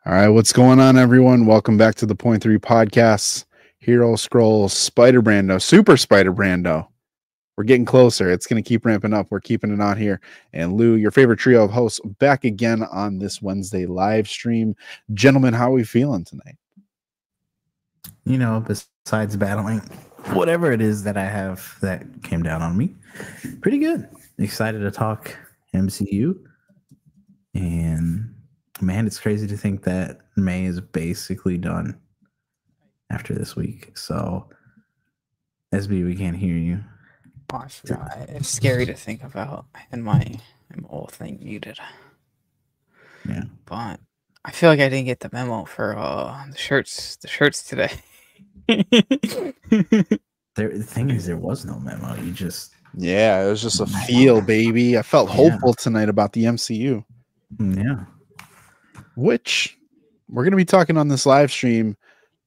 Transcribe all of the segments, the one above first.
All right, what's going on, everyone? Welcome back to the Point3Podcast. Hero Scroll Spider Brando, Super Spider Brando. We're getting closer. It's going to keep ramping up. We're keeping it on here. And Lou, your favorite trio of hosts, back again on this Wednesday live stream. Gentlemen, how are we feeling tonight? You know, besides battling whatever it is that I have that came down on me, pretty good. Excited to talk MCU. And man, it's crazy to think that May is basically done after this week. So, SB, we can't hear you. Oh, I forgot. It's scary to think about, and my whole thing muted. Yeah, but I feel like I didn't get the memo for the shirts today. The thing is, there was no memo. You just it was just a feel, baby. I felt hopeful tonight about the MCU. Yeah, which we're going to be talking on this live stream.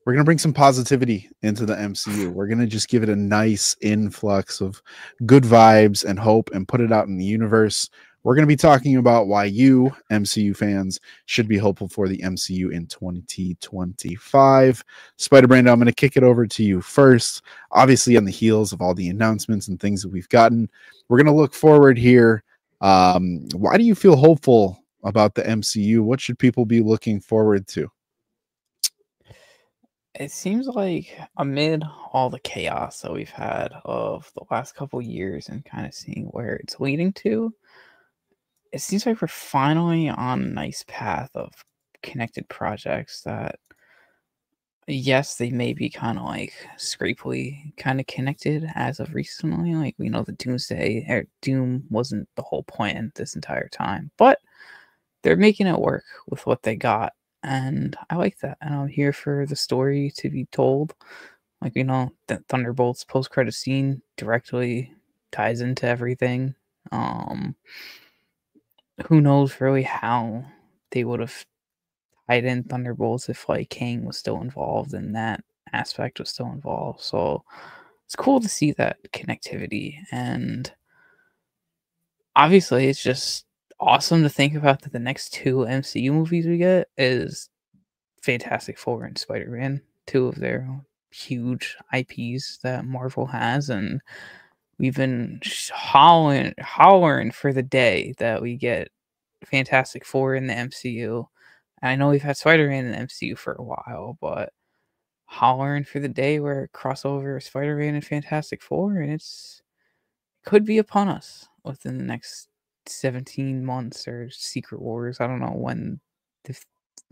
We're going to bring some positivity into the MCU. We're going to just give it a nice influx of good vibes and hope and put it out in the universe. We're going to be talking about why you, MCU fans, should be hopeful for the MCU in 2025. Spider Brando, I'm going to kick it over to you first. Obviously, on the heels of all the announcements and things that we've gotten, we're going to look forward here. Why do you feel hopeful about the MCU? What should people be looking forward to? It seems like amid all the chaos that we've had of the last couple years and kind of seeing where it's leading to, it seems like we're finally on a nice path of connected projects that, yes, they may be kind of like scrapily kind of connected as of recently. Like, we know the Doomsday or Doom wasn't the whole plan this entire time, but they're making it work with what they got. And I like that. And I'm here for the story to be told. Like, you know, the Thunderbolts post-credit scene directly ties into everything. Who knows really how they would have tied in Thunderbolts if like Kang was still involved and that aspect was still involved. So it's cool to see that connectivity. And obviously it's just awesome to think about that the next two MCU movies we get is Fantastic Four and Spider-Man, two of their huge IPs that Marvel has, and we've been hollering for the day that we get Fantastic Four in the MCU. And I know we've had Spider-Man in the MCU for a while, but hollering for the day where crossover Spider-Man and Fantastic Four, and it could be upon us within the next 17 months or Secret Wars. I don't know when.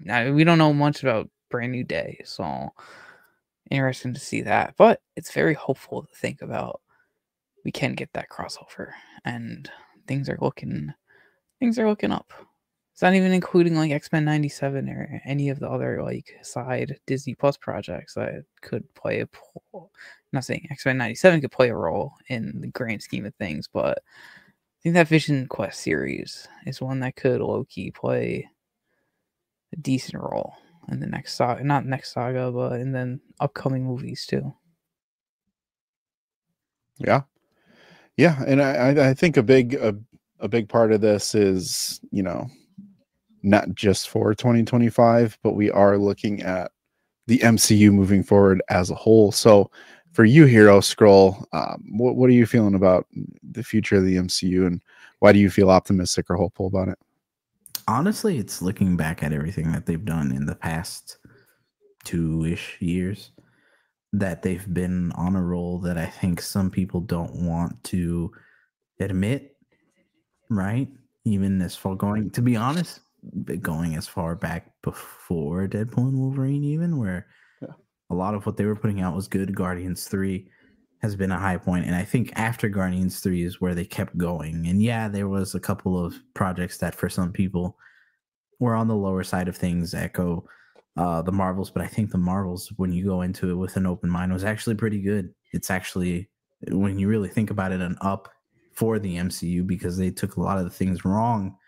We don't know much about Brand New Day, so interesting to see that. But it's very hopeful to think about we can get that crossover, and things are looking up. It's not even including like X-Men 97 or any of the other like side Disney Plus projects that could play a role. I'm not saying X-Men 97 could play a role in the grand scheme of things, but I think that Vision Quest series is one that could low-key play a decent role in the next saga, not next saga, but in the upcoming movies too. Yeah, and I think a big part of this is, you know, not just for 2025, but we are looking at the MCU moving forward as a whole. So for you, Hero Scroll, what are you feeling about the future of the MCU, and why do you feel optimistic or hopeful about it? Honestly, it's looking back at everything that they've done in the past 2-ish years, that they've been on a roll that I think some people don't want to admit, right? Even as far going, to be honest, going as far back before Deadpool and Wolverine, even where a lot of what they were putting out was good. Guardians 3 has been a high point, and I think after Guardians 3 is where they kept going. And yeah, there was a couple of projects that for some people were on the lower side of things, echo the Marvels, but I think the Marvels, when you go into it with an open mind, was actually pretty good. It's actually, when you really think about it, an up for the MCU, because they took a lot of the things wrong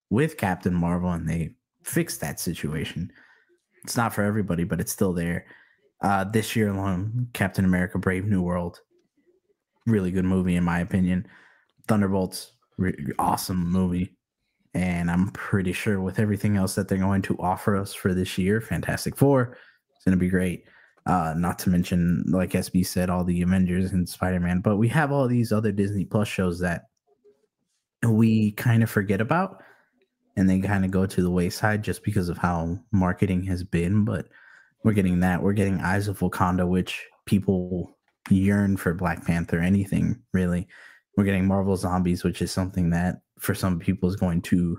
with Captain Marvel and they fixed that situation. It's not for everybody, but it's still there. This year alone, Captain America Brave New World, really good movie in my opinion. Thunderbolts, awesome movie. And And I'm pretty sure with everything else that they're going to offer us for this year, Fantastic Four is going to be great. Not to mention, like SB said, all the Avengers and Spider-Man. But we have all these other Disney Plus shows that we kind of forget about, and they kind of go to the wayside just because of how marketing has been. But we're getting that. We're getting Eyes of Wakanda, which people yearn for. Black Panther, anything really. We're getting Marvel Zombies, which is something that for some people is going to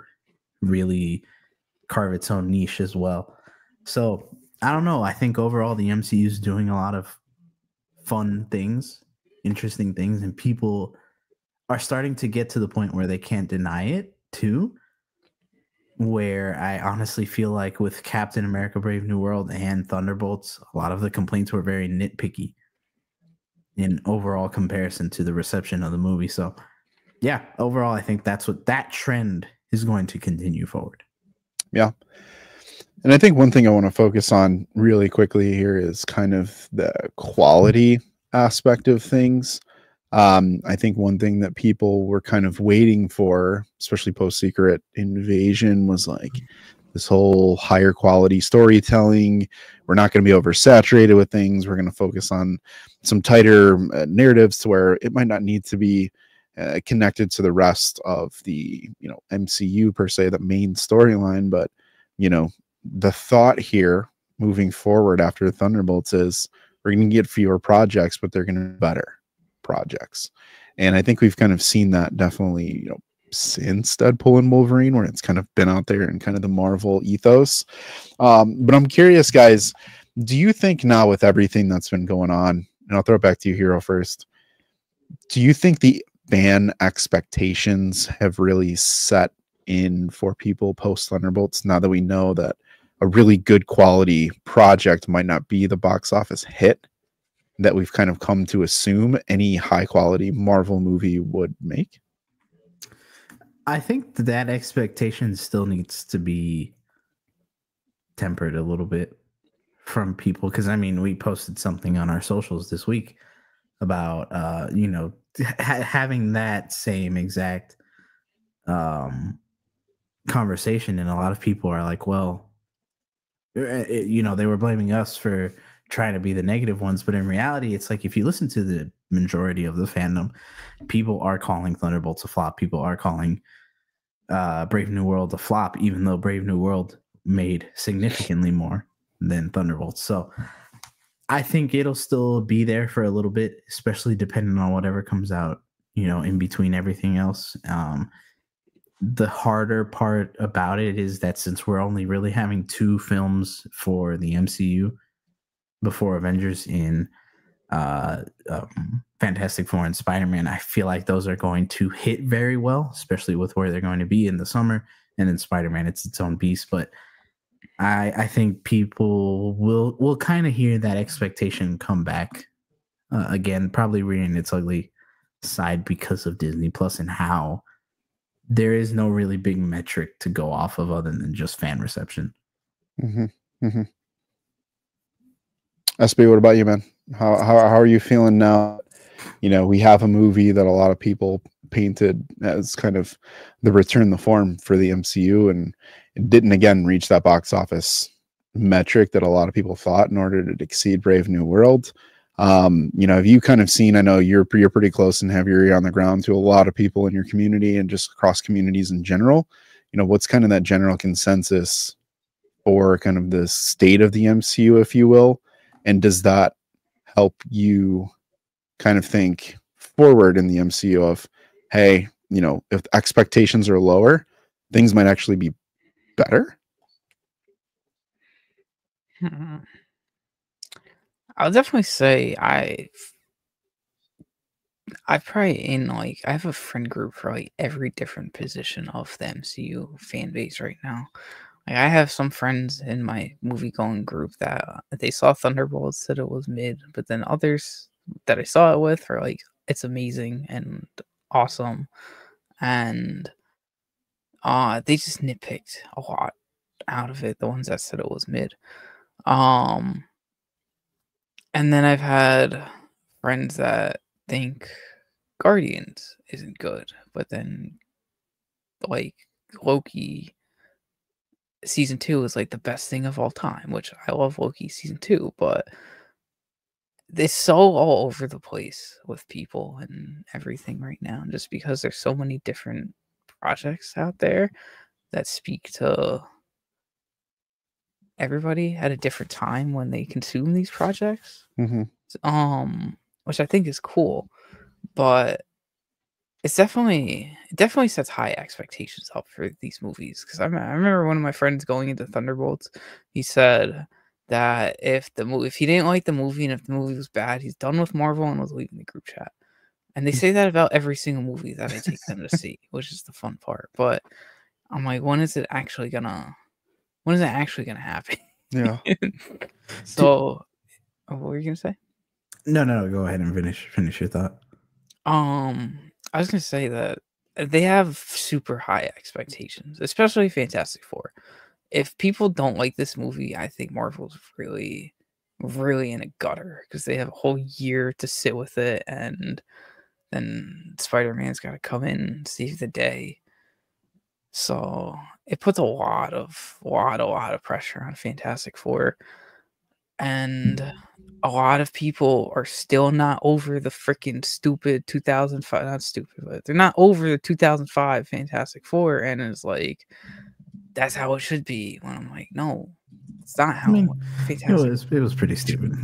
really carve its own niche as well. So I don't know. I think overall the MCU is doing a lot of fun things, interesting things, and people are starting to get to the point where they can't deny it too. Where I honestly feel like with Captain America Brave New World and Thunderbolts, a lot of the complaints were very nitpicky in overall comparison to the reception of the movie. So yeah, overall, I think that's what that trend is going to continue forward. Yeah. And I think one thing I want to focus on really quickly here is kind of the quality aspect of things. I think one thing that people were kind of waiting for, especially post Secret Invasion, was like this whole higher quality storytelling. We're not going to be oversaturated with things. We're going to focus on some tighter narratives to where it might not need to be connected to the rest of the, MCU per se, the main storyline. But, the thought here moving forward after Thunderbolts is we're going to get fewer projects, but they're going to be better projects. And I think we've kind of seen that definitely, since Deadpool and Wolverine, where it's kind of been out there in kind of the Marvel ethos. But I'm curious, guys, do you think now with everything that's been going on, and I'll throw it back to you, Hero, first, do you think the fan expectations have really set in for people post Thunderbolts now that we know that a really good quality project might not be the box office hit that we've kind of come to assume any high quality Marvel movie would make? I think that expectation still needs to be tempered a little bit from people, because I mean, we posted something on our socials this week about having that same exact conversation, and a lot of people are like, well, they were blaming us for trying to be the negative ones, but in reality, it's like if you listen to the majority of the fandom, people are calling Thunderbolts a flop. People are calling Brave New World a flop, even though Brave New World made significantly more than Thunderbolts. So I think it'll still be there for a little bit, especially depending on whatever comes out, in between everything else. The harder part about it is that since we're only really having 2 films for the MCU before Avengers in Fantastic Four and Spider-Man, I feel like those are going to hit very well, especially with where they're going to be in the summer. And then Spider-Man, it's its own beast. But I think people will kind of hear that expectation come back again, probably rearing its ugly side because of Disney Plus and how there is no really big metric to go off of other than just fan reception. Mm-hmm. Mm-hmm. SB, what about you, man? How are you feeling now? We have a movie that a lot of people painted as kind of the return the form for the MCU, and it didn't again reach that box office metric that a lot of people thought in order to exceed Brave New World. Have you kind of seen, I know you're pretty close and have your ear on the ground to a lot of people in your community and just across communities in general, what's kind of that general consensus for kind of the state of the MCU, if you will? And does that help you kind of think forward in the MCU of, hey, if expectations are lower, things might actually be better? I'll definitely say I've probably I have a friend group for like every different position of the MCU fan base right now. Like I have some friends in my movie going group that they saw Thunderbolts, said it was mid, but then others that I saw it with are like, it's amazing and awesome, and they just nitpicked a lot out of it. The ones that said it was mid. And then I've had friends that think Guardians isn't good, but then like Loki season 2 is like the best thing of all time, which I love Loki season 2, but it's so all over the place with people and everything right now, just because there's so many different projects out there that speak to everybody at a different time when they consume these projects. Which I think is cool, but it definitely sets high expectations up for these movies. Because I remember one of my friends going into Thunderbolts, he said that if he didn't like the movie and if the movie was bad, he's done with Marvel and was leaving the group chat. And they say that about every single movie that I take them to see, which is the fun part. But I'm like, when is it actually gonna happen? Yeah. So, what were you gonna say? No, go ahead and finish your thought. I was gonna say that they have super high expectations, especially Fantastic Four. If people don't like this movie, I think Marvel's really, really in a gutter because they have a whole year to sit with it, and then Spider-Man's got to come in and save the day. So it puts a lot of pressure on Fantastic Four, and a lot of people are still not over the freaking stupid 2005. Not stupid, but they're not over the 2005 Fantastic Four, and it's like that's how it should be. When I'm like, no, it's not how. Fantastic. It was pretty stupid.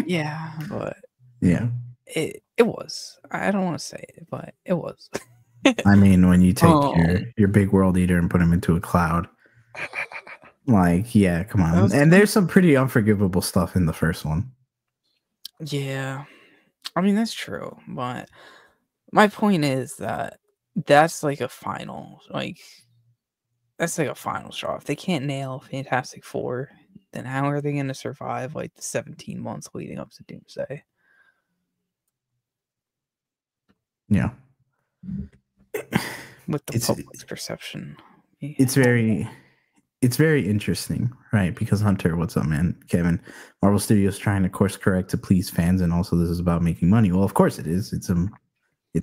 Yeah, but yeah, it was. I don't want to say it, but it was. I mean, when you take your big world eater and put him into a cloud, like, yeah, come on. And there's some pretty unforgivable stuff in the first one. Yeah, I mean that's true, but my point is that that's like a final, that's like a final straw. If they can't nail Fantastic Four, then how are they going to survive like the 17 months leading up to Doomsday? Yeah. With the public's perception. It's very interesting, right? Because Hunter, what's up, man? Kevin, Marvel Studios trying to course correct to please fans, and also this is about making money. Well, of course it is. It's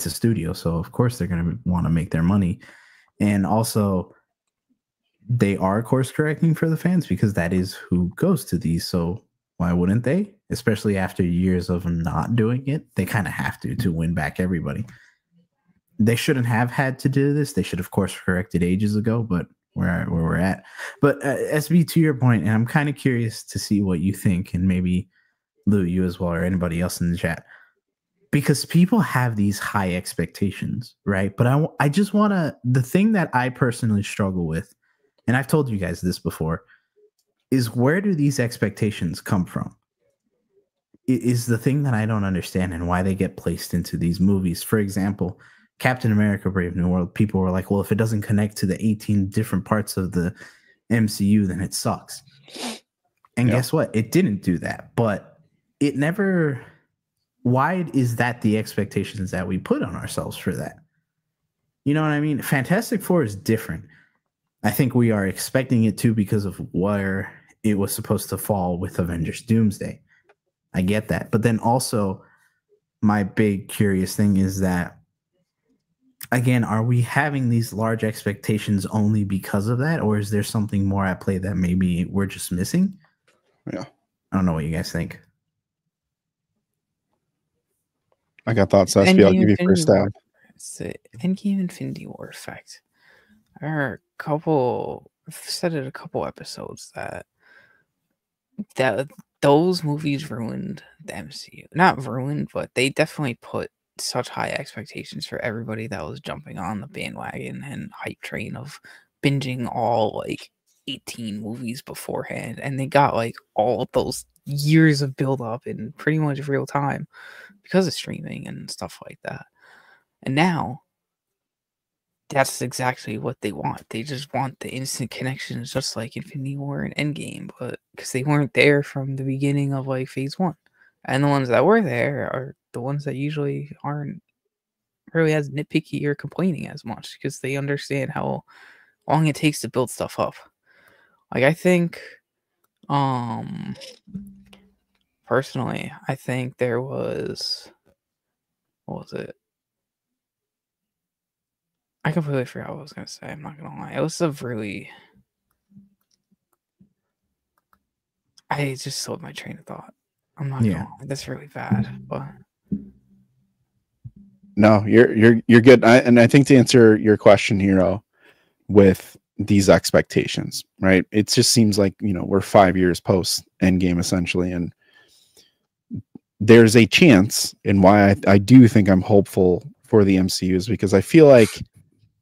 a studio, so of course they're going to want to make their money. And also they are course correcting for the fans because that is who goes to these. So why wouldn't they? Especially after years of not doing it, they kind of have to win back everybody. They shouldn't have had to do this. They should have course corrected ages ago, but where we're at. But SB, to your point, and I'm kind of curious to see what you think, and maybe Lou, you as well, or anybody else in the chat, because people have these high expectations, right? But I just want to, the thing that I personally struggle with, and I've told you guys this before, is where do these expectations come from? It is the thing that I don't understand and why they get placed into these movies. For example, Captain America Brave New World, people were like, well, if it doesn't connect to the 18 different parts of the MCU, then it sucks. And guess what? It didn't do that, but it never... Why is that the expectations that we put on ourselves for that? You know what I mean? Fantastic Four is different. I think we are expecting it to because of where it was supposed to fall with Avengers Doomsday. I get that. But then also, my big curious thing is that, again, are we having these large expectations only because of that? Or is there something more at play that maybe we're just missing? Yeah. I don't know what you guys think. I got thoughts, SB. I'll give you first stab. It's the Endgame Infinity War effect. There are a couple, I've said it a couple episodes that those movies ruined the MCU. Not ruined, but they definitely put such high expectations for everybody that was jumping on the bandwagon and hype train of binging all like 18 movies beforehand. And they got like all of those years of build up in pretty much real time because of streaming and stuff like that. And now that's exactly what they want. They just want the instant connections, just like Infinity War and Endgame, but because they weren't there from the beginning of like phase 1. And the ones that were there are the ones that usually aren't really as nitpicky or complaining as much because they understand how long it takes to build stuff up. Like I think personally, I think there was, what was it? I completely forgot what I was gonna say. I'm not gonna lie. It was a really. I just sold my train of thought. I'm not gonna lie. That's really bad, but. No, you're good. And I think to answer your question, Hero, with these expectations, right? It just seems like, we're 5 years post Endgame essentially, and there's a chance, and why I do think I'm hopeful for the MCU is because I feel like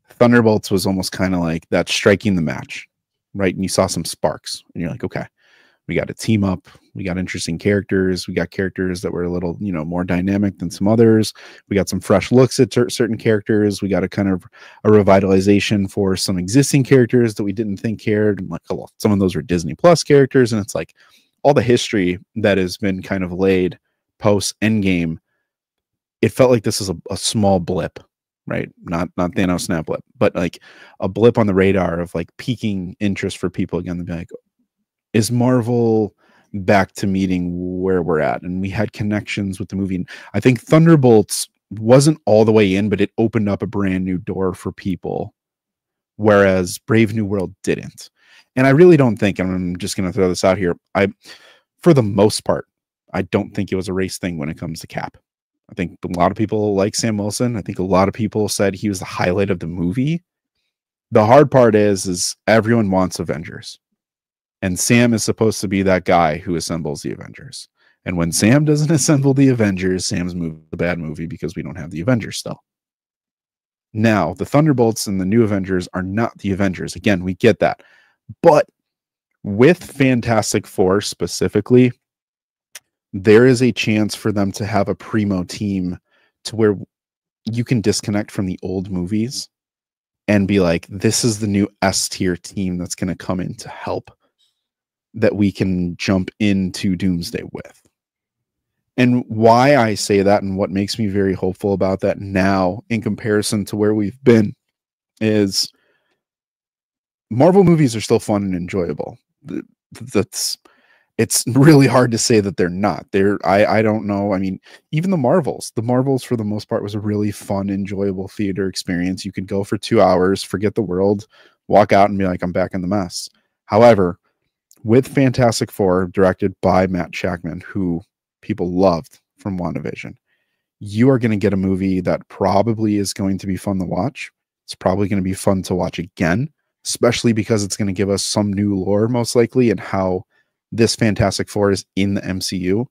Thunderbolts was almost kind of like that striking the match, right? And you saw some sparks, and you're like, okay, we got a team up, we got interesting characters, we got characters that were a little, more dynamic than some others, we got some fresh looks at certain characters, we got a kind of a revitalization for some existing characters that we didn't think cared, and like some of those were Disney Plus characters, and it's like all the history that has been kind of laid post Endgame. It felt like this is a small blip, right? Not Thanos snap blip, but like a blip on the radar of like piquing interest for people again to be like, is Marvel back to meeting where we're at? And we had connections with the movie. And I think Thunderbolts wasn't all the way in, but it opened up a brand new door for people, whereas Brave New World didn't. And I really don't think, and I'm just going to throw this out here, for the most part, I don't think it was a race thing when it comes to Cap. I think a lot of people like Sam Wilson. I think a lot of people said he was the highlight of the movie. The hard part is everyone wants Avengers. And Sam is supposed to be that guy who assembles the Avengers. And when Sam doesn't assemble the Avengers, Sam's movie is a bad movie because we don't have the Avengers still. Now, the Thunderbolts and the new Avengers are not the Avengers. Again, we get that. But with Fantastic Four specifically, there is a chance for them to have a primo team to where you can disconnect from the old movies and be like, this is the new S tier team that's going to come in to help, that we can jump into Doomsday with. And why I say that and what makes me very hopeful about that now in comparison to where we've been is Marvel movies are still fun and enjoyable. It's really hard to say that they're not. I don't know. I mean, even the Marvels for the most part was a really fun, enjoyable theater experience. You could go for 2 hours, forget the world, walk out and be like, I'm back in the mess. However, with Fantastic Four, directed by Matt Shakman, who people loved from WandaVision, you are going to get a movie that probably is going to be fun to watch. It's probably going to be fun to watch again, especially because it's going to give us some new lore, most likely, and how this Fantastic Four is in the MCU.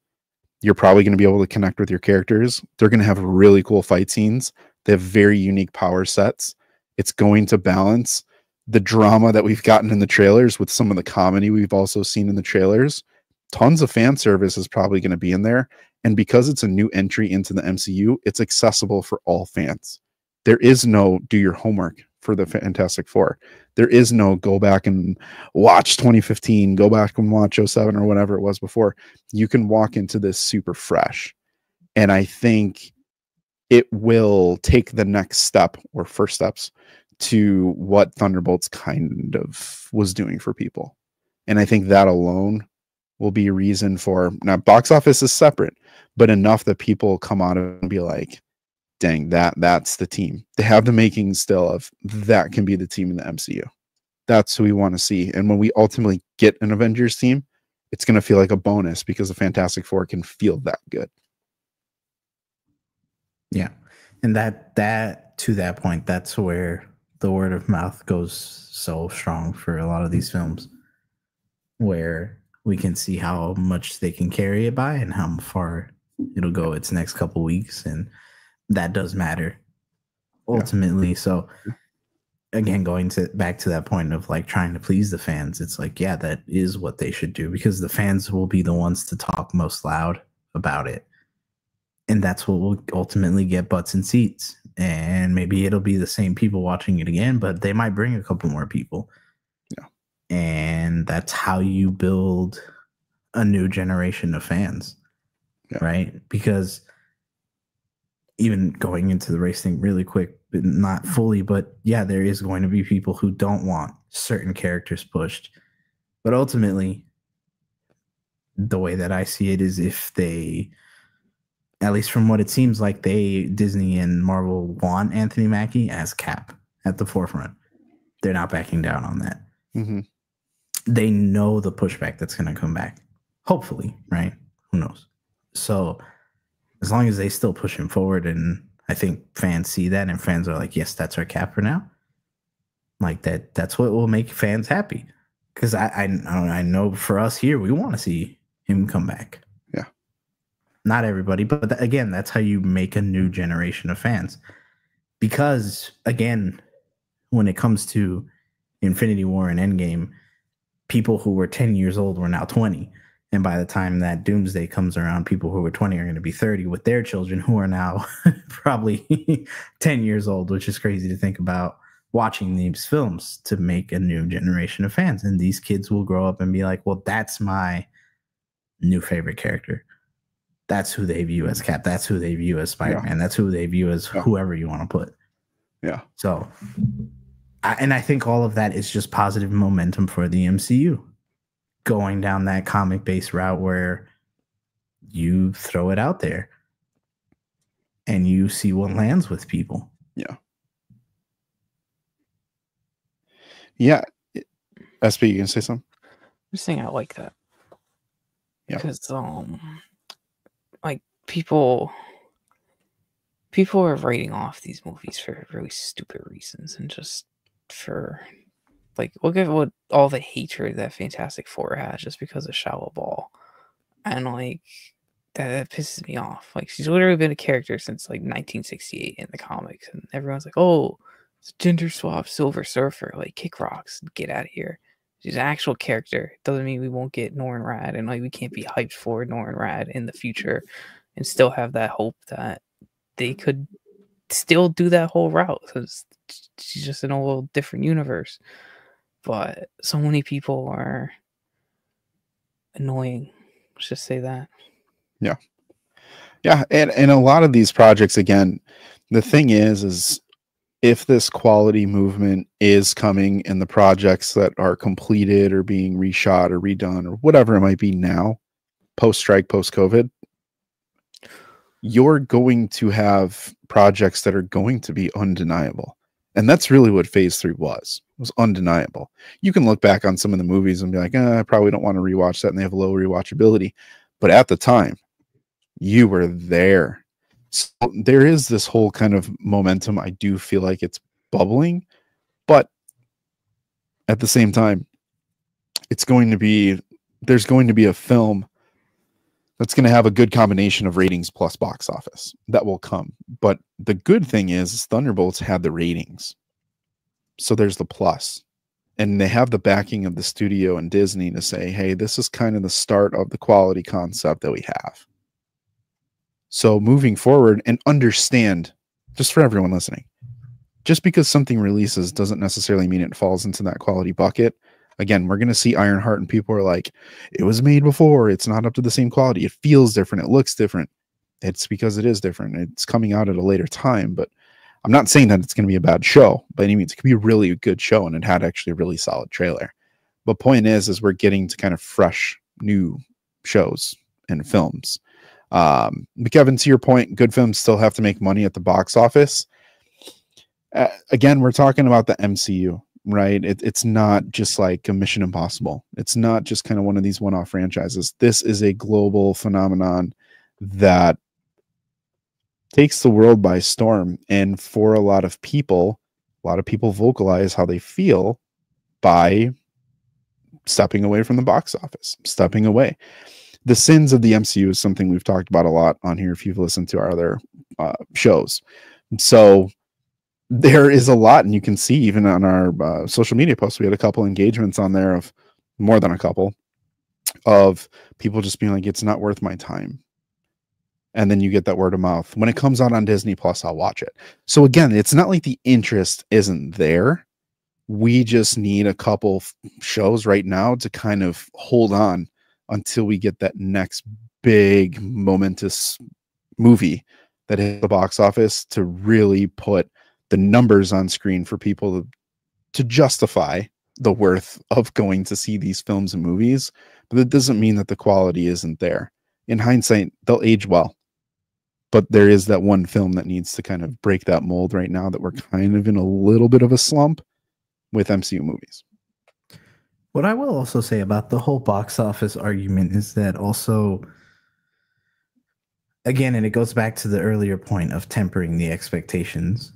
You're probably going to be able to connect with your characters. They're going to have really cool fight scenes. They have very unique power sets. It's going to balance the drama that we've gotten in the trailers with some of the comedy we've also seen in the trailers. Tons of fan service is probably going to be in there. And because it's a new entry into the MCU, it's accessible for all fans. There is no do your homework for the Fantastic Four. There is no go back and watch 2015, go back and watch 07 or whatever it was before. You can walk into this super fresh. And I think it will take the next step or first steps to what Thunderbolts kind of was doing for people. And I think that alone will be a reason for, now box office is separate, but enough that people come out and be like, dang, that's the team. They have the makings still of that can be the team in the MCU. That's who we want to see. And when we ultimately get an Avengers team, it's going to feel like a bonus because the Fantastic Four can feel that good. Yeah. And that to that point, that's where the word of mouth goes so strong for a lot of these films, where we can see how much they can carry it by and how far it'll go its next couple weeks. And that does matter ultimately. Yeah. So again, going back to that point of like trying to please the fans, it's like, yeah, that is what they should do, because the fans will be the ones to talk most loud about it. And that's what will ultimately get butts in seats. And maybe it'll be the same people watching it again, but they might bring a couple more people. Yeah. And that's how you build a new generation of fans. Yeah. Right? Because even going into the race thing really quick, but not fully, but yeah, there is going to be people who don't want certain characters pushed. But ultimately, the way that I see it is, if they, at least from what it seems like, Disney and Marvel want Anthony Mackie as Cap. at the forefront. They're not backing down on that. Mm-hmm. They know the pushback that's going to come back. Hopefully, right? Who knows? So as long as they still push him forward, and I think fans see that, and fans are like, yes, that's our cap for now. Like that's what will make fans happy. Because I know for us here, we want to see him come back. Yeah. Not everybody, but again, that's how you make a new generation of fans. Because again, when it comes to Infinity War and Endgame, people who were 10 years old were now 20. And by the time that Doomsday comes around, people who were 20 are going to be 30 with their children who are now probably 10 years old, which is crazy to think about, watching these films to make a new generation of fans. And these kids will grow up and be like, well, that's my new favorite character. That's who they view as Cap. That's who they view as Spider-Man. That's who they view as whoever you want to put. Yeah. So, I think all of that is just positive momentum for the MCU. Going down that comic-based route where you throw it out there and you see what lands with people. Yeah. Yeah. SP, you gonna say something? I'm just saying I like that. Yeah. Because like people are writing off these movies for really stupid reasons, and just for like, look at what all the hatred that Fantastic Four has just because of Shia LaBeouf. And like that pisses me off. Like, she's literally been a character since like 1968 in the comics, and everyone's like, oh, it's a gender swap Silver Surfer, like kick rocks, get out of here. She's an actual character. Doesn't mean we won't get Norrin Rad, and like we can't be hyped for Norrin Rad in the future and still have that hope that they could still do that whole route, because she's just in a little different universe. But so many people are annoying. Let's just say that. Yeah. Yeah. And a lot of these projects, again, the thing is if this quality movement is coming in the projects that are completed or being reshot or redone or whatever it might be now, post-strike, post-COVID, you're going to have projects that are going to be undeniable. And that's really what Phase 3 was undeniable. You can look back on some of the movies and be like, I probably don't want to rewatch that, and they have low rewatchability. But at the time, you were there. So there is this whole kind of momentum. I do feel like it's bubbling, but at the same time, there's going to be a film that's going to have a good combination of ratings plus box office that will come. But the good thing is Thunderbolts had the ratings. So there's the plus. And they have the backing of the studio and Disney to say, hey, this is kind of the start of the quality concept that we have. So moving forward, and understand, just for everyone listening, just because something releases doesn't necessarily mean it falls into that quality bucket. Again, we're going to see Ironheart and people are like, it was made before. It's not up to the same quality. It feels different. It looks different. It's because it is different. It's coming out at a later time, but I'm not saying that it's going to be a bad show by any means. It could be a really good show, and it had actually a really solid trailer. But point is we're getting to kind of fresh, new shows and films. Kevin, to your point, good films still have to make money at the box office. Again, we're talking about the MCU, right? It's not just like a Mission Impossible. It's not just kind of one of these one-off franchises. This is a global phenomenon that takes the world by storm. And for a lot of people vocalize how they feel by stepping away from the box office, stepping away. The sins of the MCU is something we've talked about a lot on here if you've listened to our other shows. So there is a lot, and you can see even on our social media posts, we had a couple engagements on there, of more than a couple, of people just being like, it's not worth my time. And then you get that word of mouth. When it comes out on Disney Plus, I'll watch it. So again, it's not like the interest isn't there. We just need a couple shows right now to kind of hold on until we get that next big momentous movie that hit the box office to really put the numbers on screen for people to justify the worth of going to see these films and movies. But that doesn't mean that the quality isn't there. In hindsight, they'll age well. but there is that one film that needs to kind of break that mold right now, that we're kind of in a little bit of a slump with MCU movies. What I will also say about the whole box office argument is that also, again, and it goes back to the earlier point of tempering the expectations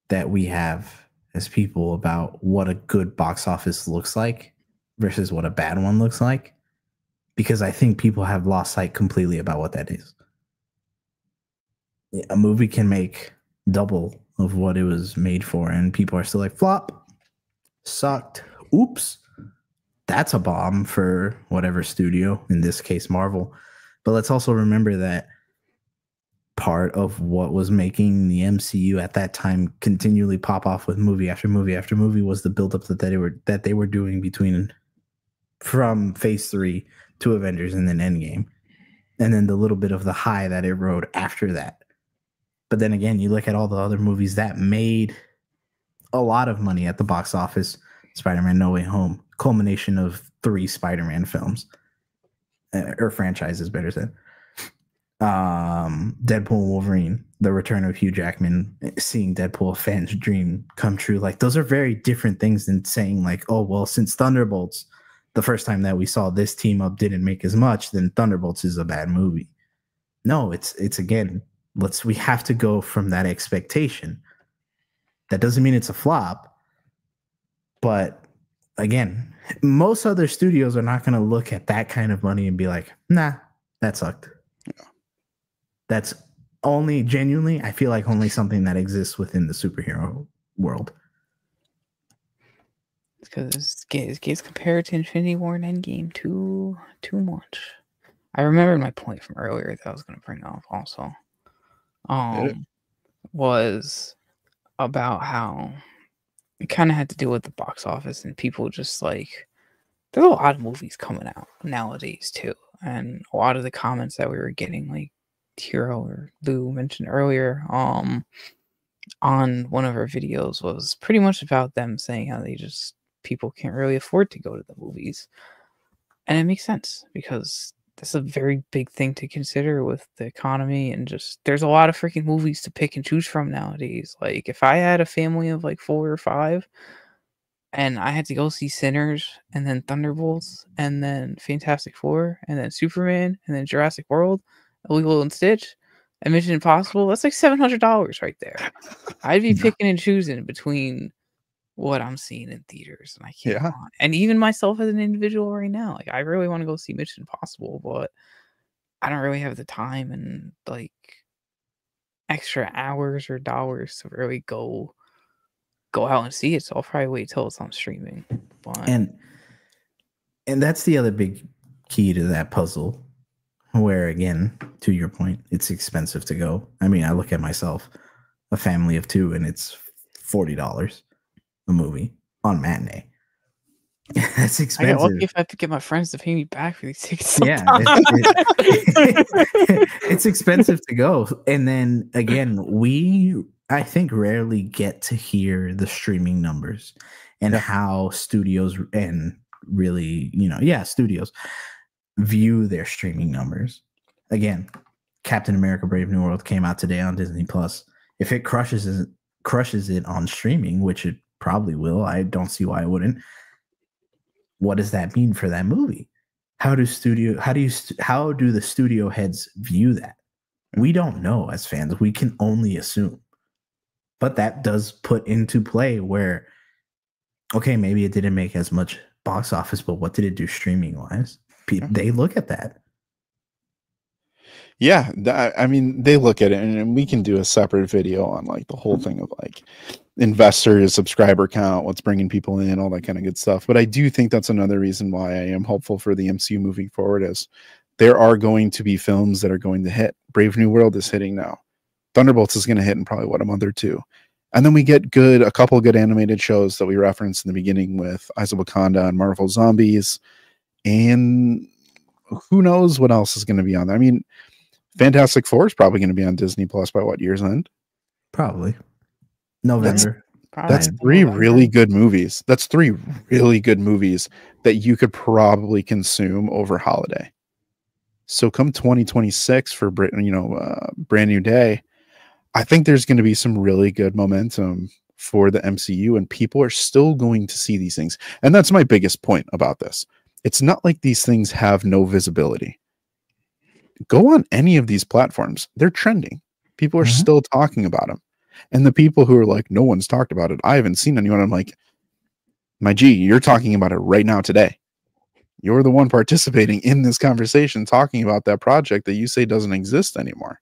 that we have as people about what a good box office looks like versus what a bad one looks like, because I think people have lost sight completely about what that is. A movie can make double of what it was made for, and people are still like, flop, sucked, oops. That's a bomb for whatever studio, in this case, Marvel. But let's also remember that part of what was making the MCU at that time continually pop off with movie after movie after movie was the buildup that they were doing from Phase 3 to Avengers and then Endgame, and then the little bit of the high that it rode after that. But then again, you look at all the other movies that made a lot of money at the box office. Spider-Man No Way Home, culmination of 3 Spider-Man films, or franchises, better said. Deadpool and Wolverine, the return of Hugh Jackman, seeing Deadpool, a fan's dream come true. Like, those are very different things than saying like, oh, well, since Thunderbolts, the first time that we saw this team up didn't make as much, then Thunderbolts is a bad movie. No, it's again, we have to go from that expectation. That doesn't mean it's a flop. But again, most other studios are not going to look at that kind of money and be like, nah, that sucked. Yeah. That's only genuinely, I feel like, only something that exists within the superhero world. Because it gets compared to Infinity War and Endgame too much. I remember my point from earlier that I was going to bring up also. Was about how it kind of had to do with the box office and people just like, there's a lot of movies coming out nowadays too, and a lot of the comments that we were getting, like Hero or Lou mentioned earlier on one of our videos, was pretty much about them saying how people can't really afford to go to the movies. And it makes sense, because that's a very big thing to consider with the economy, and just there's a lot of freaking movies to pick and choose from nowadays. Like, if I had a family of like 4 or 5 and I had to go see Sinners and then Thunderbolts and then Fantastic Four and then Superman and then Jurassic World, Lilo and Stitch and Mission Impossible, that's like $700 right there. I'd be picking and choosing between what I'm seeing in theaters, and I can't. Yeah. And even myself as an individual right now, like, I really want to go see Mission Impossible, but I don't really have the time and like extra hours or dollars to really go out and see it. So I'll probably wait till it's on streaming. But... And that's the other big key to that puzzle, where again, to your point, it's expensive to go. I mean, I look at myself, a family of 2, and it's $40 a movie on matinee. That's expensive. I get lucky if I have to get my friends to pay me back for these tickets. Yeah, it's expensive to go. And then again, I think rarely get to hear the streaming numbers and how studios and really, studios view their streaming numbers. Again, Captain America: Brave New World came out today on Disney Plus. If it crushes it on streaming, which it probably will, I don't see why it wouldn't. What does that mean for that movie? How do the studio heads view that? We don't know as fans. We can only assume. But that does put into play where, okay, maybe it didn't make as much box office, but what did it do streaming wise? They look at that. Yeah, I mean, they look at it, and we can do a separate video on like the whole thing of like investors, subscriber count, what's bringing people in, all that kind of good stuff. But I do think that's another reason why I am hopeful for the MCU moving forward, is there are going to be films that are going to hit. Brave New World is hitting now. Thunderbolts is going to hit in probably a month or 2. And then we get a couple good animated shows that we referenced in the beginning with Eyes of Wakanda and Marvel Zombies. And who knows what else is going to be on there. I mean, Fantastic Four is probably going to be on Disney Plus by what year's end? Probably November. That's 3 really good movies. That's 3 really good movies that you could probably consume over holiday. So come 2026 for brand new day, I think there's going to be some really good momentum for the MCU, and people are still going to see these things. And that's my biggest point about this. It's not like these things have no visibility. Go on any of these platforms. They're trending. People are still talking about them. And the people who are like, no one's talked about it, I haven't seen anyone. I'm like, my G, you're talking about it right now today. You're the one participating in this conversation, talking about that project that you say doesn't exist anymore.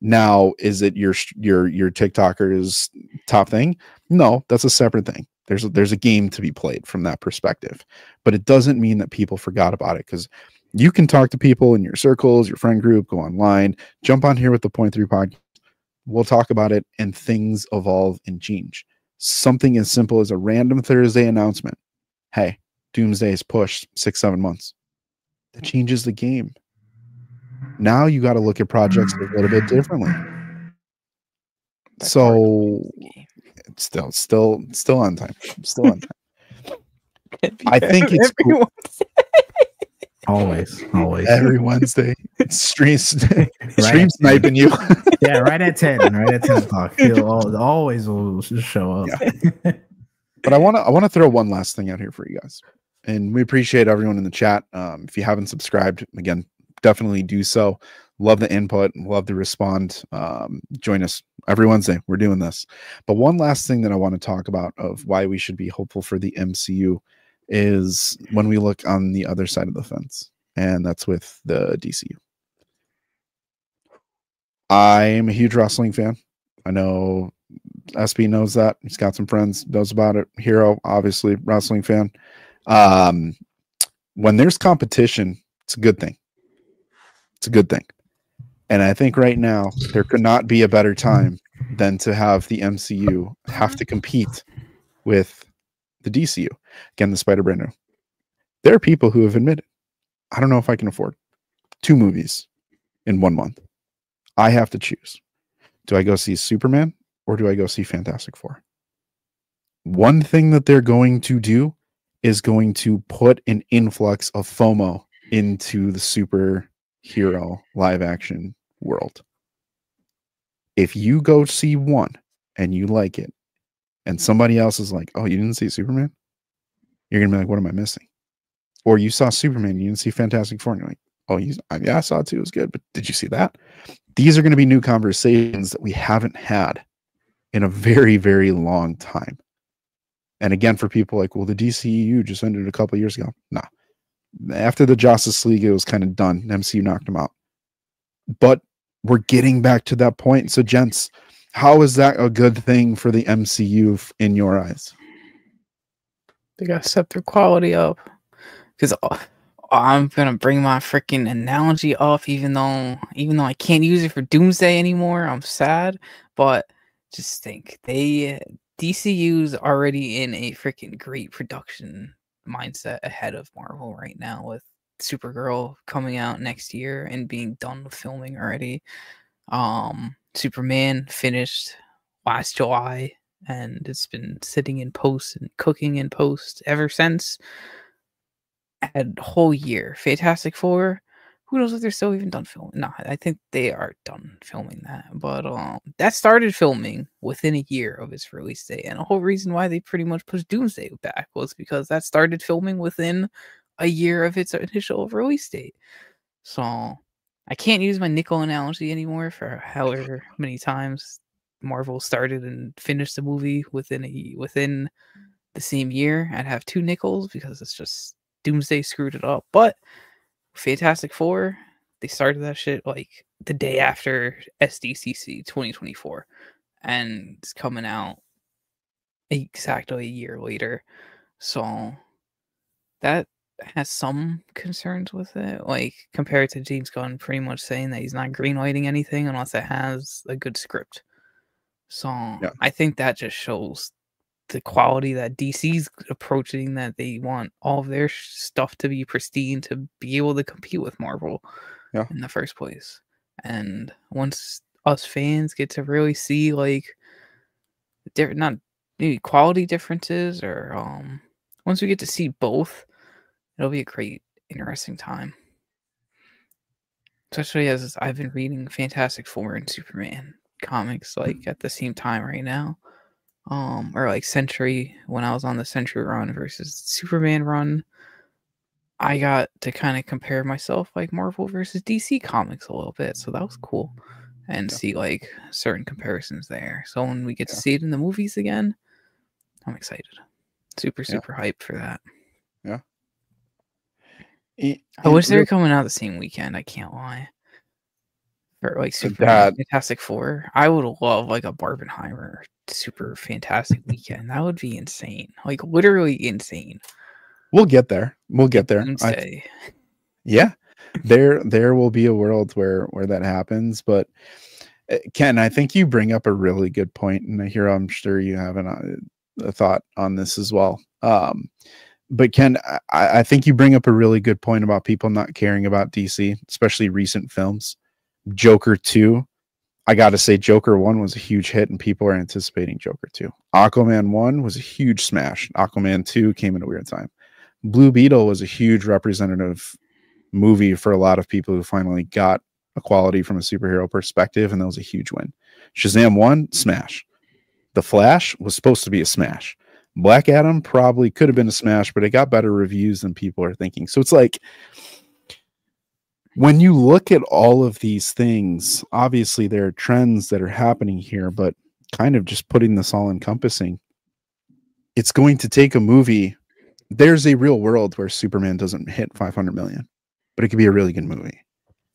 Now, is it your TikToker's top thing? No, that's a separate thing. There's a game to be played from that perspective, but it doesn't mean that people forgot about it, because you can talk to people in your circles, your friend group, go online, jump on here with the Point3 Podcast. We'll talk about it, and things evolve and change. Something as simple as a random Thursday announcement. Hey, Doomsday is pushed 6-7 months. That changes the game. Now you got to look at projects a little bit differently. So it's still on time. Still on time. I think it's cool. Always. Every Wednesday. Stream sniping you. Yeah, right at 10. Right at 10 o'clock. He'll always will show up. Yeah. But I wanna throw one last thing out here for you guys. And we appreciate everyone in the chat. If you haven't subscribed, again, definitely do so. Love the input, love to respond. Join us every Wednesday. We're doing this. But one last thing that I want to talk about of why we should be hopeful for the MCU is when we look on the other side of the fence, and that's with the DCU. I am a huge wrestling fan. I know SB knows that. He's got some friends, knows about it. Hero, obviously, wrestling fan. When there's competition, it's a good thing. It's a good thing. And I think right now there could not be a better time than to have the MCU have to compete with the DCU. Again, the Spider brand new. There are people who have admitted, I don't know if I can afford 2 movies in 1 month. I have to choose. Do I go see Superman or do I go see Fantastic Four? One thing that they're going to do is going to put an influx of FOMO into the superhero live action world. If you go see one and you like it, and somebody else is like, oh, you didn't see Superman? You're going to be like, what am I missing? Or you saw Superman, you didn't see Fantastic Four, and you're like, oh, yeah, I saw it too, it was good, but did you see that? These are going to be new conversations that we haven't had in a very, very long time. And again, for people like, well, the DCU just ended a couple of years ago. Nah. After the Justice League, it was kind of done. MCU knocked them out. But we're getting back to that point. So, gents, how is that a good thing for the MCU in your eyes? They got to step their quality up. Because I'm gonna bring my freaking analogy off, even though I can't use it for Doomsday anymore. I'm sad, but just think DCU's already in a freaking great production mindset ahead of Marvel right now, with Supergirl coming out next year and being done with filming already. Superman finished last July, and it's been sitting in post and cooking in post ever since. Had a whole year. Fantastic Four, who knows if they're still even done filming? No, I think they are done filming that. But that started filming within a year of its release date. And the whole reason why they pretty much pushed Doomsday back was because that started filming within a year of its initial release date. So I can't use my nickel analogy anymore for however many times Marvel started and finished the movie within the same year. I'd have 2 nickels because it's just Doomsday screwed it up. But Fantastic Four, they started that shit like the day after SDCC 2024, and it's coming out exactly a year later. So that has some concerns with it, like compared to James Gunn pretty much saying that he's not greenlighting anything unless it has a good script. So yeah. I think that just shows the quality that DC's approaching, that they want all of their stuff to be pristine to be able to compete with Marvel in the first place. And once us fans get to really see like not maybe quality differences, or once we get to see both, it'll be a great, interesting time. especially as I've been reading Fantastic Four and Superman comics like at the same time right now. Or like Century, when I was on the Century run versus Superman run, I got to kind of compare myself like Marvel versus DC comics a little bit, so that was cool, and see like certain comparisons there. So when we get to see it in the movies again, I'm excited, super hyped for that. I wish they were coming out the same weekend. I can't lie. For like Superman Fantastic Four, I would love like a Barbenheimer super fantastic weekend. That would be insane, like literally insane. We'll get there. Doomsday. There will be a world where that happens. But Ken, I think you bring up a really good point, and I'm sure you have a thought on this as well. But Ken, I think you bring up a really good point about people not caring about DC, especially recent films. Joker 2, I got to say Joker 1 was a huge hit and people are anticipating Joker 2. Aquaman 1 was a huge smash. Aquaman 2 came in a weird time. Blue Beetle was a huge representative movie for a lot of people who finally got equality from a superhero perspective, and that was a huge win. Shazam 1, smash. The Flash was supposed to be a smash. Black Adam probably could have been a smash, but it got better reviews than people are thinking. So it's like, when you look at all of these things, obviously there are trends that are happening here, but kind of just putting this all encompassing, it's going to take a movie. There's a real world where Superman doesn't hit 500 million, but it could be a really good movie.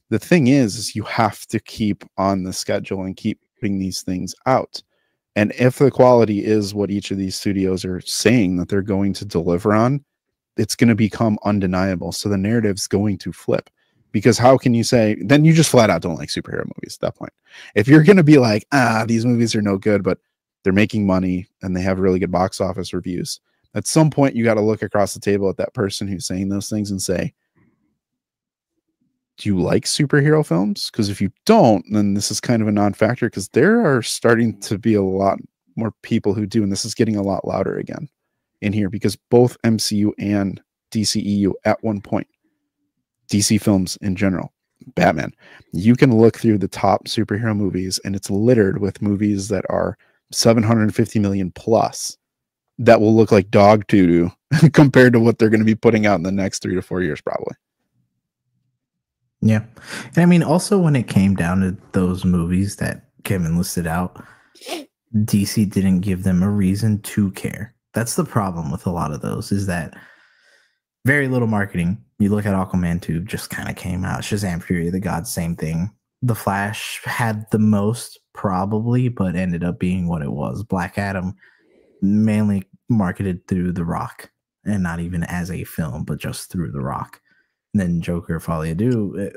The thing is you have to keep on the schedule and keep putting these things out. And if the quality is what each of these studios are saying that they're going to deliver on, it's going to become undeniable. So the narrative's going to flip. Because how can you say, then you just flat out don't like superhero movies at that point. If you're going to be like, these movies are no good, but they're making money and they have really good box office reviews, at some point you got to look across the table at that person who's saying those things and say, do you like superhero films? Because if you don't, then this is kind of a non-factor, because there are starting to be a lot more people who do, and this is getting a lot louder again in here, because both MCU and DCEU at one point, DC films in general, Batman, you can look through the top superhero movies and it's littered with movies that are 750 million plus that will look like dog doo-doo compared to what they're going to be putting out in the next 3 to 4 years, probably. Yeah. And I mean, also when it came down to those movies that Kevin listed out, DC didn't give them a reason to care. That's the problem with a lot of those, is that very little marketing. You look at Aquaman 2, just kind of came out. Shazam! Fury of the Gods, same thing. The Flash had the most, probably, but ended up being what it was. Black Adam, mainly marketed through The Rock, and not even as a film, but just through The Rock. And then Joker, Folie à Deux,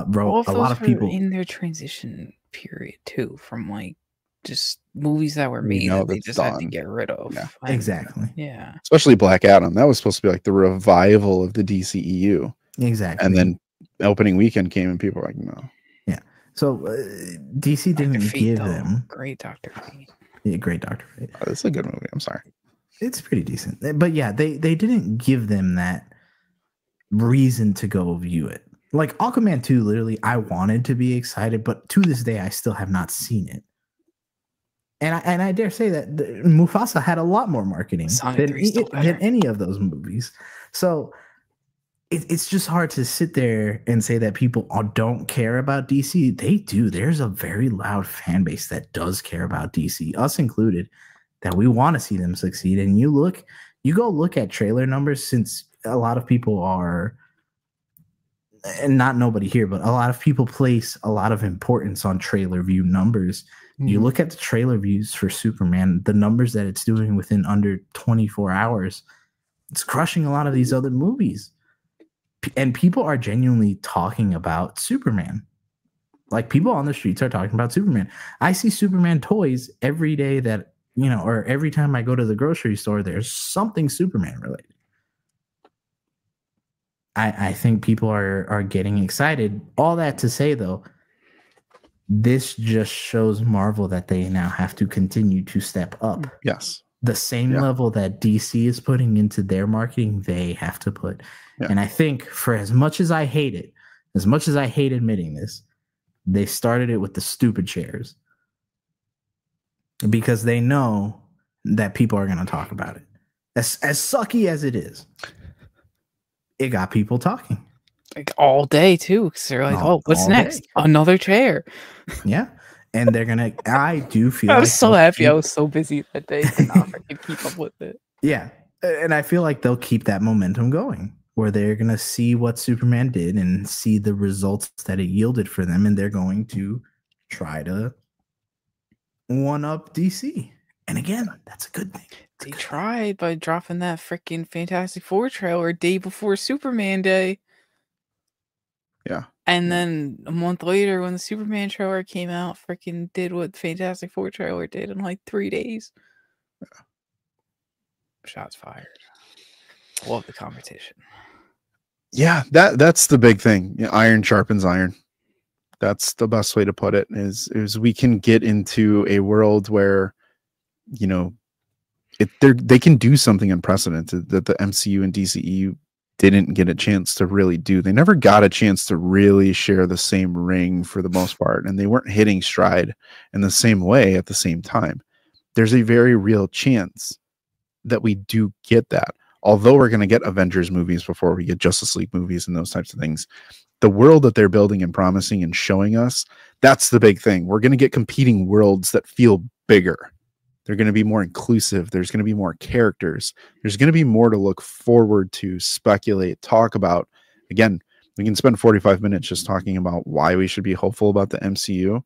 bro, a lot of people in their transition period too, from like just movies that were made that they just had to get rid of. Yeah, exactly. Yeah. Especially Black Adam. That was supposed to be like the revival of the DCEU. Exactly. And then opening weekend came and people were like, no. Yeah. So DC didn't give them. Great Dr. Fate. Yeah, great Dr. Fate. Oh, it's a good movie. I'm sorry. It's pretty decent. But yeah, they didn't give them that reason to go view it. Like Aquaman 2, literally, I wanted to be excited, but to this day, I still have not seen it. And I dare say that Mufasa had a lot more marketing than any of those movies. So it's just hard to sit there and say that people don't care about DC. They do. There's a very loud fan base that does care about DC, us included, that we want to see them succeed. And you go look at trailer numbers, since a lot of people are, and not nobody here, but a lot of people place a lot of importance on trailer view numbers. You look at the trailer views for Superman, the numbers that it's doing within under 24 hours, it's crushing a lot of these other movies. And people are genuinely talking about Superman. Like, people on the streets are talking about Superman. I see Superman toys every day that, or every time I go to the grocery store, there's something Superman related. I think people are getting excited. All that to say, though, this just shows Marvel that they now have to continue to step up. Yes. The same level that DC is putting into their marketing, they have to put. Yeah. And I think, for as much as I hate it, as much as I hate admitting this, they started it with the stupid chairs because they know that people are going to talk about it. As sucky as it is, it got people talking. Like all day too, because they're like, "Oh, what's next? Day. Another chair." Yeah, and they're gonna. I do feel. I was so happy. I was so busy that day to not freaking keep up with it. Yeah, and I feel like they'll keep that momentum going, where they're gonna see what Superman did and see the results that it yielded for them, and they're going to try to one up DC. And again, that's a good thing. They tried by dropping that freaking Fantastic Four trailer day before Superman Day. Yeah. And then a month later, when the Superman trailer came out, freaking did what Fantastic Four trailer did in like 3 days. Yeah. Shots fired. Love the competition. Yeah, that's the big thing. You know, iron sharpens iron. That's the best way to put it. Is we can get into a world where, you know, they can do something unprecedented that the MCU and DCU didn't get a chance to really do. They never got a chance to really share the same ring for the most part, and they weren't hitting stride in the same way at the same time. There's a very real chance that we do get that. Although we're going to get Avengers movies before we get Justice League movies and those types of things, the world that they're building and promising and showing us, that's the big thing. We're going to get competing worlds that feel bigger. They're going to be more inclusive. There's going to be more characters. There's going to be more to look forward to, speculate, talk about. Again, we can spend 45 minutes just talking about why we should be hopeful about the MCU.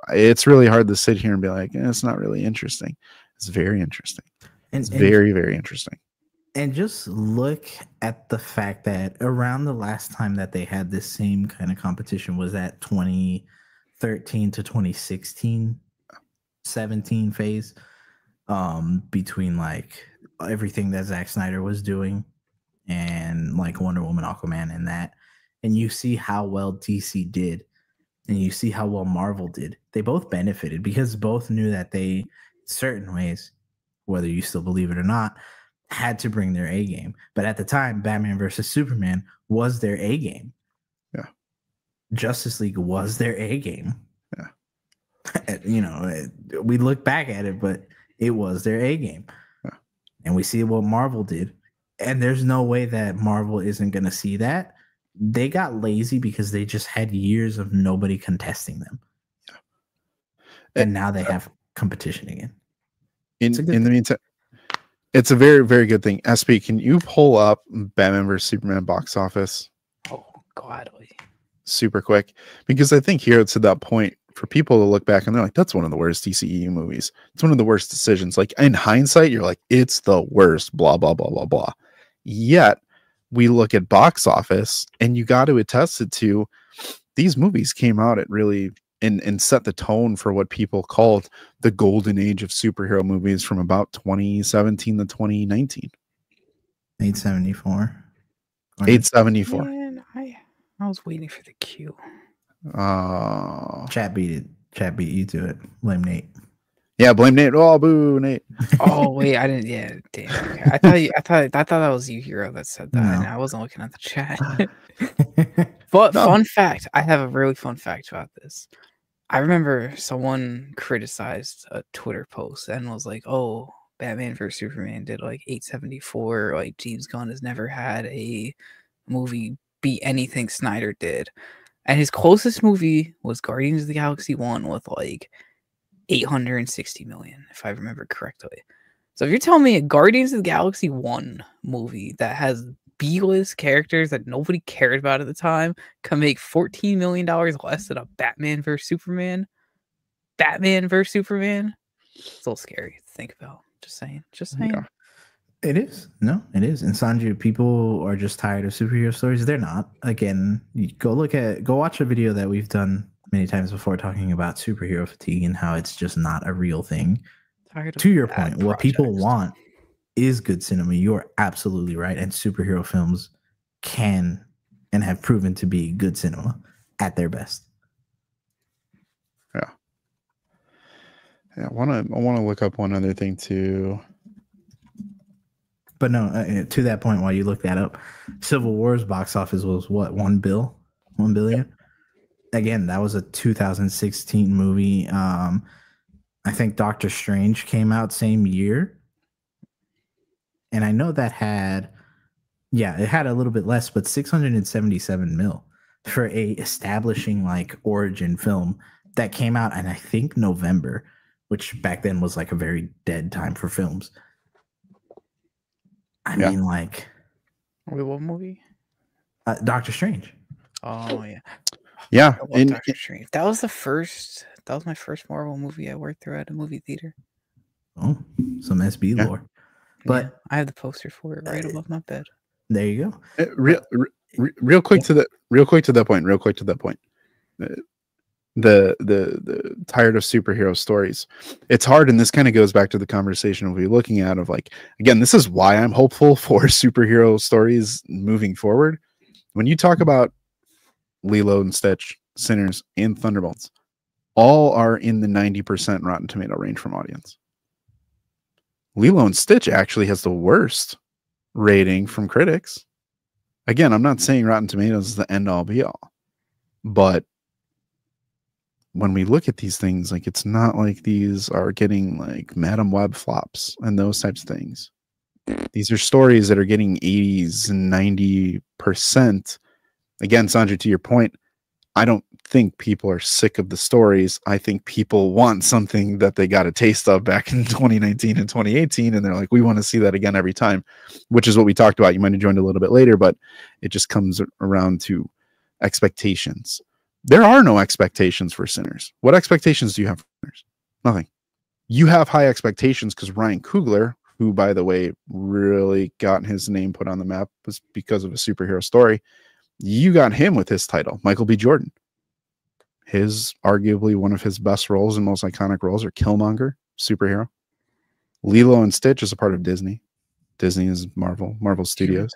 It's really hard to sit here and be like, it's not really interesting. It's very interesting. It's very, very interesting. And just look at the fact that around the last time that they had this same kind of competition was at 2013 to 2016. 17 phase between like everything that Zack Snyder was doing and like Wonder Woman, Aquaman, and that, and you see how well DC did and you see how well Marvel did. They both benefited because both knew that they, certain ways, whether you still believe it or not, had to bring their A game. But at the time, Batman versus Superman was their A game. Yeah. Justice League was their A game. Yeah. You know, we look back at it, but it was their A game. Yeah. And we see what Marvel did. And there's no way that Marvel isn't going to see that. They got lazy because they just had years of nobody contesting them. Yeah. And now they have competition again. In the meantime, it's a very, very good thing. SP, can you pull up Batman vs. Superman box office? Oh, gladly. Super quick. Because I think here it's at that point for people to look back and they're like, that's one of the worst DCEU movies. It's one of the worst decisions. Like in hindsight, you're like, it's the worst, blah, blah, blah, blah, blah. Yet we look at box office and you got to attest it to these movies came out at really and set the tone for what people called the golden age of superhero movies from about 2017 to 2019. 874. 874. Man, I was waiting for the cue. Chat beat it. Chat beat you to it. Blame Nate. Yeah, blame Nate. Oh, boo, Nate. Oh wait, I didn't. Yeah, damn. Okay. I thought that was you, Hero, that said that. No. And I wasn't looking at the chat. But fun fact, I have a really fun fact about this. I remember someone criticized a Twitter post and was like, "Oh, Batman vs Superman did like 874. Like James Gunn has never had a movie beat anything Snyder did." And his closest movie was Guardians of the Galaxy 1 with like 860 million, if I remember correctly. So if you're telling me a Guardians of the Galaxy 1 movie that has B-list characters that nobody cared about at the time can make $14 million less than a Batman vs. Superman, it's a little scary to think about. Just saying. Yeah. It is. No, it is. And Sanju, people are just tired of superhero stories. They're not. Again, you go watch a video that we've done many times before talking about superhero fatigue and how it's just not a real thing. To your point, what people want is good cinema. You are absolutely right. And superhero films can and have proven to be good cinema at their best. Yeah. Yeah. I want to look up one other thing too. But no, to that point, while you look that up, Civil War's box office was what, $1 billion? 1 billion. Again, that was a 2016 movie. I think Doctor Strange came out same year. And I know that had, it had a little bit less, but 677 mil for a establishing like origin film that came out in I think November, which back then was like a very dead time for films. I mean, like, wait, what movie? Doctor Strange. Oh yeah, Yeah. Doctor Strange. That was my first Marvel movie I worked through at a movie theater. Oh, some SB lore. But yeah, I have the poster for it right above my bed. There you go. Real quick to that point. The tired of superhero stories. It's hard, and this kind of goes back to the conversation we'll be looking at of like, again, this is why I'm hopeful for superhero stories moving forward. When you talk about Lilo and Stitch, Sinners, and Thunderbolts, all are in the 90% Rotten Tomato range from audience. Lilo and Stitch actually has the worst rating from critics. Again, I'm not saying Rotten Tomatoes is the end all be all, but when we look at these things, like, it's not like these are getting like Madam Web flops and those types of things. These are stories that are getting 80s and 90%. Again, Sanjay, to your point, I don't think people are sick of the stories. I think people want something that they got a taste of back in 2019 and 2018, and they're like, we want to see that again every time, which is what we talked about. You might have joined a little bit later, but it just comes around to expectations. There are no expectations for Sinners. What expectations do you have for Sinners? Nothing. You have high expectations because Ryan Coogler, who, by the way, really got his name put on the map was because of a superhero story. You got him with his title, Michael B. Jordan. His arguably one of his best roles and most iconic roles are Killmonger, superhero. Lilo and Stitch is a part of Disney. Disney is Marvel Studios.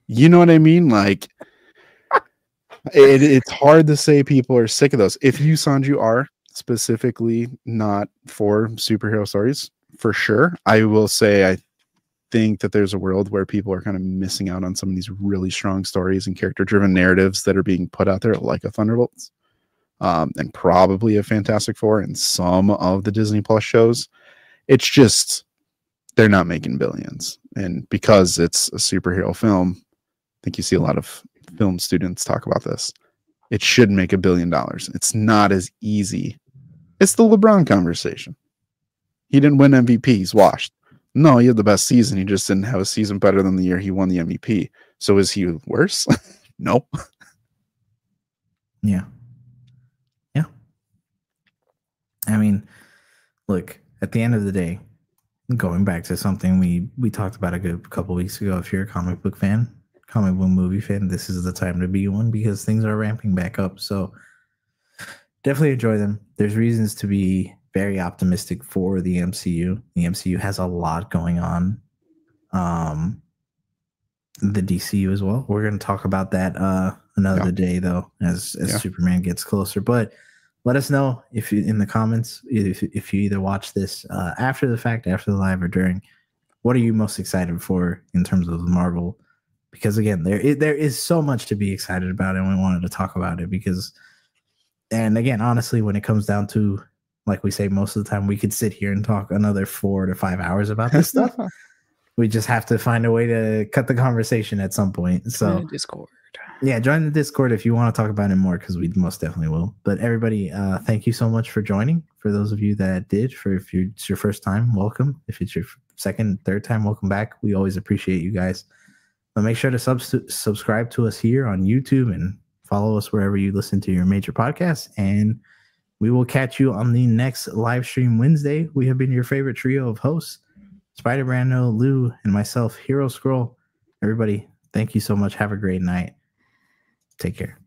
You know what I mean? Like, it's hard to say people are sick of those. If you, Sanju, are specifically not for superhero stories, for sure, I will say I think that there's a world where people are kind of missing out on some of these really strong stories and character-driven narratives that are being put out there, like a Thunderbolts, and probably a Fantastic Four and some of the Disney Plus shows. It's just they're not making billions, and because it's a superhero film, I think you see a lot of film students talk about this. It should make $1 billion. It's not as easy. It's the LeBron conversation. He didn't win MVP. He's washed. No, he had the best season. He just didn't have a season better than the year he won the MVP. So is he worse? Nope. Yeah. Yeah. I mean, look, at the end of the day, going back to something we talked about a good couple weeks ago, if you're a comic book fan, comic book movie fan, this is the time to be one because things are ramping back up. So definitely enjoy them. There's reasons to be very optimistic for the MCU. The MCU has a lot going on. The DCU as well. We're going to talk about that another day, though, as Superman gets closer. But let us know if you in the comments if you either watch this after the fact, after the live, or during. What are you most excited for in terms of the Marvel? Because again, there is so much to be excited about, and we wanted to talk about it because, and again, honestly, when it comes down to, like we say most of the time, we could sit here and talk another 4 to 5 hours about this stuff. We just have to find a way to cut the conversation at some point. So Discord. Yeah, join the Discord if you want to talk about it more, because we most definitely will. But everybody, thank you so much for joining. For those of you that did, if it's your first time, welcome. If it's your second, third time, welcome back. We always appreciate you guys. But make sure to subscribe to us here on YouTube and follow us wherever you listen to your major podcasts. And we will catch you on the next live stream Wednesday. We have been your favorite trio of hosts, Spider Brando, Lou, and myself, Hero Scroll. Everybody, thank you so much. Have a great night. Take care.